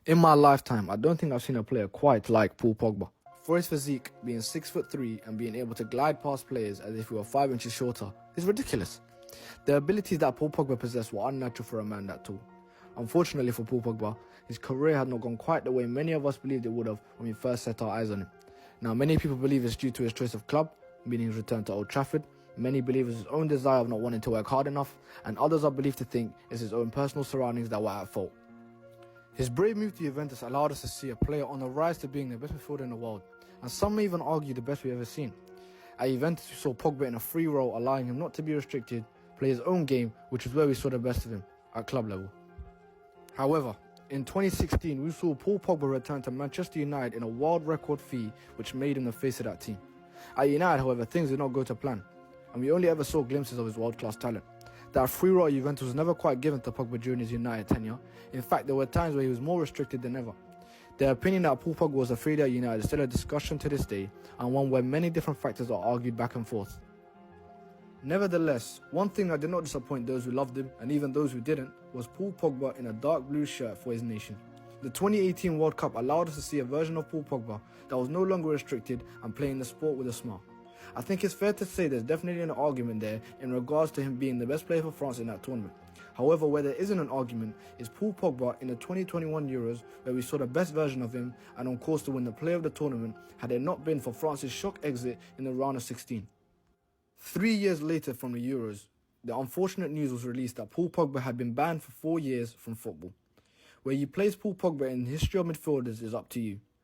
In my lifetime, I don't think I've seen a player quite like Paul Pogba. For his physique, being 6'3" and being able to glide past players as if he were 5 inches shorter is ridiculous. The abilities that Paul Pogba possessed were unnatural for a man that tall. Unfortunately for Paul Pogba, his career had not gone quite the way many of us believed it would have when we first set our eyes on him. Now, many people believe it's due to his choice of club, meaning his return to Old Trafford. Many believe it's his own desire of not wanting to work hard enough, and others are believed to think it's his own personal surroundings that were at fault. His brave move to Juventus allowed us to see a player on the rise to being the best midfielder in the world, and some may even argue the best we've ever seen. At Juventus, we saw Pogba in a free role, allowing him not to be restricted, play his own game, which is where we saw the best of him, at club level. However, in 2016, we saw Paul Pogba return to Manchester United in a world record fee, which made him the face of that team. At United, however, things did not go to plan, and we only ever saw glimpses of his world-class talent. That free role at Juventus was never quite given to Pogba during his United tenure. In fact, there were times where he was more restricted than ever. The opinion that Paul Pogba was a failure at United is still a discussion to this day, and one where many different factors are argued back and forth. Nevertheless, one thing that did not disappoint those who loved him, and even those who didn't, was Paul Pogba in a dark blue shirt for his nation. The 2018 World Cup allowed us to see a version of Paul Pogba that was no longer restricted and playing the sport with a smile. I think it's fair to say there's definitely an argument there in regards to him being the best player for France in that tournament. However, where there isn't an argument is Paul Pogba in the 2021 Euros, where we saw the best version of him and on course to win the player of the tournament had it not been for France's shock exit in the round of 16. 3 years later from the Euros, the unfortunate news was released that Paul Pogba had been banned for 4 years from football. Where you place Paul Pogba in the history of midfielders is up to you.